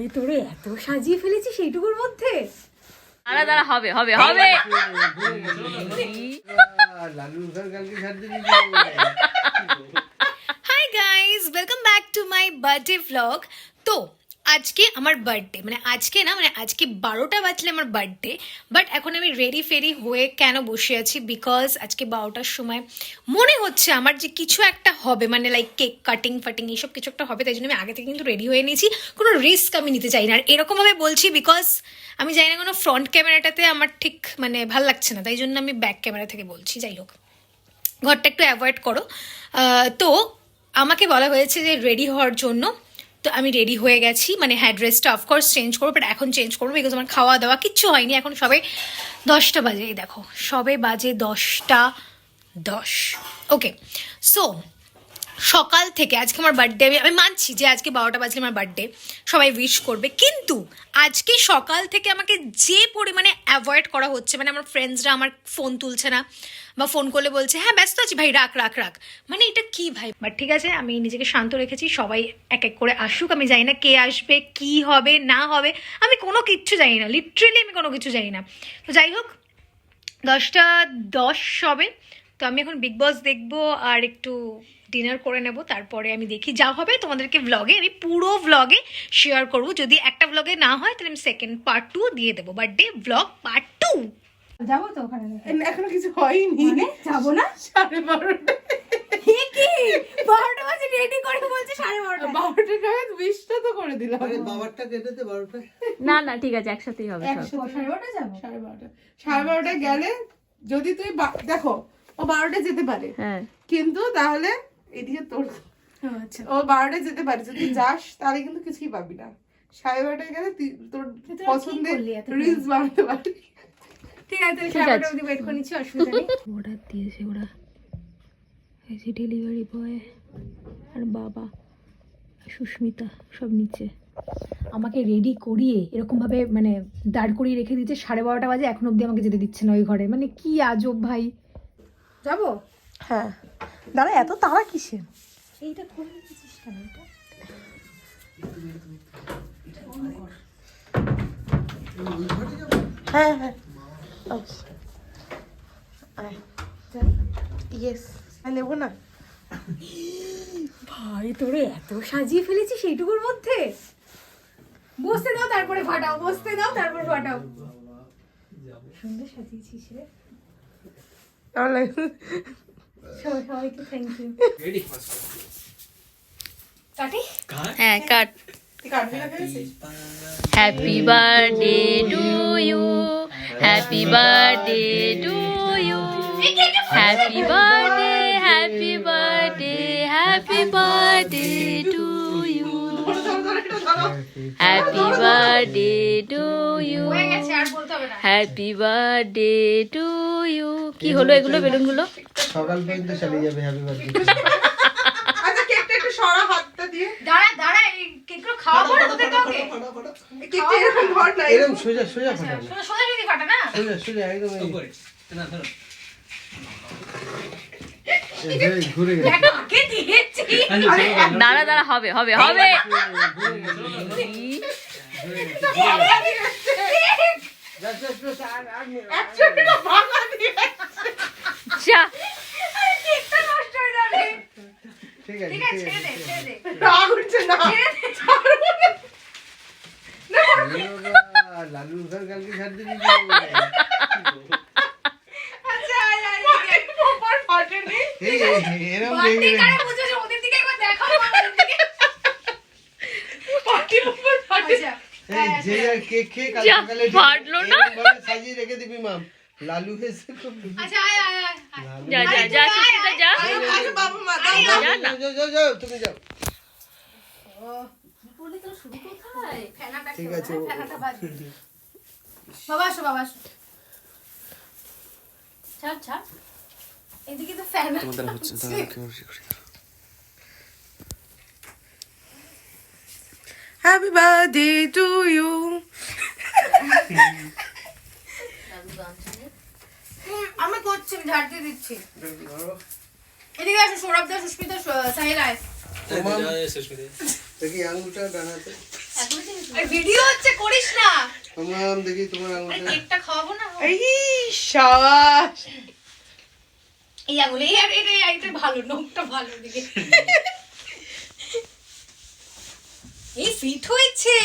ভাই তোরে এত সাজিয়ে ফেলেছিস এইটুকুর মধ্যে? দাঁড়া দাঁড়া, হবে হবে হবে। Hi guys, welcome back to my birthday vlog. তো আজকে আমার বার্থডে, মানে আজকে না, মানে আজকে 12টা বাজলে আমার বার্থডে। বাট এখন আমি রেডি ফেরি হয়ে কেন বসে আছি, বিকজ আজকে 12টার সময় মনে হচ্ছে আমার যে কিছু একটা হবে, মানে লাইক কেক কাটিং ফাটিং এইসব কিছু একটা হবে। তাই জন্য আমি আগে থেকে কিন্তু রেডি হয়ে নিয়েছি, কোনো রিস্ক আমি নিতে চাই না। আর এরকমভাবে বলছি বিকজ আমি জানি না কোনো ফ্রন্ট ক্যামেরাটাতে আমার ঠিক মানে ভাল লাগছে না, তাই জন্য আমি ব্যাক ক্যামেরা থেকে বলছি। যাই হোক, ঘরটা একটু অ্যাভয়েড করো। তো আমাকে বলা হয়েছে যে রেডি হওয়ার জন্য, তো আমি রেডি হয়ে গেছি। মানে হ্যাঁ, ড্রেসটা অফকোর্স চেঞ্জ করবো, বাট এখন চেঞ্জ করবো বিকজ আমার খাওয়া দাওয়া কিচ্ছু হয়নি। এখন সবে 10টা বাজে, এই দেখো সবে বাজে 10টা 10। ওকে, সো সকাল থেকে আজকে আমার বার্থডে, আমি মানছি যে আজকে 12টা বাজলে আমার বার্থডে, সবাই উইশ করবে, কিন্তু আজকে সকাল থেকে আমাকে যে পরিমাণে অ্যাভয়েড করা হচ্ছে, মানে আমার ফ্রেন্ডসরা আমার ফোন তুলছে না, বা ফোন করলে বলছে হ্যাঁ ব্যস্ত আছি ভাই, রাখ রাখ রাখ। মানে এটা কি ভাই? বাট ঠিক আছে, আমি নিজেকে শান্ত রেখেছি। সবাই এক এক করে আসুক, আমি জানি না কে আসবে, কি হবে না হবে, আমি কোনো কিচ্ছু জানি না, লিটারেলি আমি কোনো কিছু জানি না। তো যাই হোক, 10টা 10 হবে। তো আমি এখন বিগ বস দেখবো আর একটু ডিনার করে নেব, তারপরে আমি দেখি যা হবে তোমাদেরকে ভ্লগে, আমি পুরো ভ্লগে শেয়ার করবো। যদি একটা ভ্লগে না হয় তাহলে আমি সেকেন্ড পার্ট 2 দিয়ে দেবো, বার্থডে ভ্লগ পার্ট 2। যাবো তো ওখানে? এখনো কিছু হয়নি, মানে যাবো না? 12:30 কি 12টা বাজে রেডি করে বলছে 12:30। 12টা উইশটা তো করে দিলাম। বাবারটা কেটে দে 12টা। না না ঠিক আছে, একসাথেই হবে সব। 12:30 যাবো। 12:30 গেলে যদি তুই দেখো ও 12টা যেতে পারে, হ্যাঁ কিন্তু তাহলে এদিকে তোর আচ্ছা, ও 12টা যেতে পারে, যদি যাস তাহলে কিন্তু কিছুই পাবি না। 12:30 গেলে তোর কি পছন্দের করলি এত? রিলস বানাতে পারবি। ঠিক আছে, তাহলে ঠিক আছে। 12টা অবধি ওয়েট করে নিচ্ছি, অসুবিধা নেই। অর্ডার দিয়েছে ওরা, এই যে ডেলিভারি বয় আর বাবা সুস্মিতা সব নিচে। আমাকে রেডি করিয়ে এরকমভাবে মানে দাঁড় করিয়ে রেখে দিচ্ছে, 12:30 বাজে এখন অবধি আমাকে যেতে দিচ্ছে না ওই ঘরে। মানে কি আজব ভাই। যাবো? হ্যাঁ, দাঁড়া, এত তাড়া কিসের? এইটা করে দিচ্ছিস কেন? এটা হ্যাঁ হ্যাঁ, ইয়েস, আমি নেবো না। ভাই তোরে এত সাজিয়ে ফেলেছিস এইটুকুর মধ্যে? বসতে দাও তারপরে ফাটাও, বসতে দাও তারপর ফাটাও। সুন্দর সাজিয়েছিস রে। তাহলে সবাইকে থ্যাংক ইউ। কাটি? হ্যাঁ কাট। কাটবি না ফেলেছিস? Happy birthday to you, happy birthday to you, happy birthday, happy birthday, happy birthday to you, happy birthday to you, হয়ে গেছে, আর বলতে হবে না। Happy birthday to you. কি হলো এগুলো, বেলুনগুলো? সকাল পর্যন্ত চালিয়ে যাবে হ্যাপি বার্থডে। আচ্ছা, কেকটা একটু সরা হাতটা দিয়ে। দাঁড়া দাঁড়া, এই কেকগুলো খাওয়াবো না তোদের কাউকে? কেকটা এরকম ধর না, এরকম সোজা সোজা ফাটাবে, সোজা সোজা যদি ফাটা না? সোজা সোজা একদম ঘুরে গেছে। দেখো আগে দিয়েছি। দাঁড়া দাঁড়া, হবে হবে হবে। একশোটা ভাঙা দিয়ে। যা কেকটা নষ্ট হয়ে যাবে। ঠিক আছে ঠিক আছে, ছেড়ে দে ছেড়ে দে। রাগ উঠছে না। লালুর ঘর কালকে ছাড় দিবি। আচ্ছা আয় আয়। প্রপার ফাটেনি। এরকম বাড়তি দেখবে কারে বুঝেছো, ওদের দিকে একবার দেখাও, ওদের দিকে। ফাটি প্রপার ফাটে। আচ্ছা এই যে কেক খেয়ে কাল যা, সকালে ফাটলো না? এরকমভাবে সাজিয়ে রেখে দিবি মাম। লালু এসে খুব আচ্ছা আয় আয় আয়। যা যা যা, সুস্মিতা যা। আরে বাবা মা, দাও যা দাও। না। যাও যাও যাও, তুমি যাও। বলি তো শুরু কোথায়? ফ্যানাটা ঠিক আছে, ফ্যানাটা বাদ দে। বাবা আসো, বাবা আসো। ছাড় ছাড়, এদিকে তো fan happy birthday to you. আমি করছি, আমি ঝাড় দিয়ে দিচ্ছি। এদিকে আসো, সৌরভ দা, সুস্মিতা, সাহিল আয়। দেখি আঙুলটা ডানাতে। ভিডিও হচ্ছে করিস না মাম দেখি তোমার আরে আঙুলটা কেকটা খাওয়াবো না এই শাবাশ এই আঙুলে এই আর এটা ভালো নখটা ভালো দিকে এই ফিট হয়েছে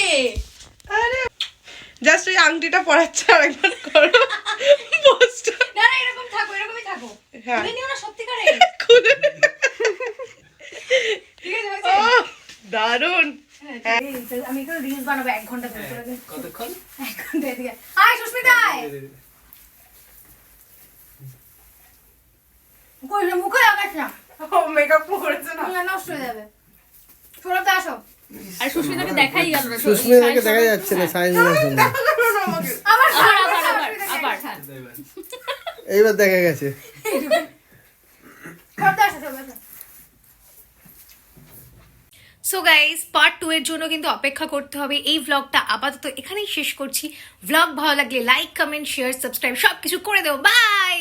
আরে জাস্ট ওই আংটিটা পরাচ্ছে আরেকবার করো পোস্ট না না এরকম থাকো এরকমই থাকো হ্যাঁ। খুলে নিও না সত্যিকারে খুলে ঠিক আছে হয়েছে দারুন হ্যাঁ, আমি একটু রিলস বানাবো 1 ঘন্টা ধরে চলে যাই কতক্ষণ 1 ঘন্টা এদিকে আয় সুস্মিতা আয় কই রে মুখে লাগাস না ও মেকআপ করেছে না না নষ্ট হয়ে যাবে সৌরভদা আসো আর সুস্মিতাকে দেখাই গেল না সুস্মিতাকে দেখা যাচ্ছে না সাইজ না শুনে আবার আবার এইবার দেখা গেছে সো গাইস পার্ট 2 এর জন্য কিন্তু অপেক্ষা করতে হবে এই ভ্লগটা আপাতত এখানেই শেষ করছি ভ্লগ ভালো লাগলে লাইক কমেন্ট শেয়ার সাবস্ক্রাইব সবকিছু করে দেবো বাই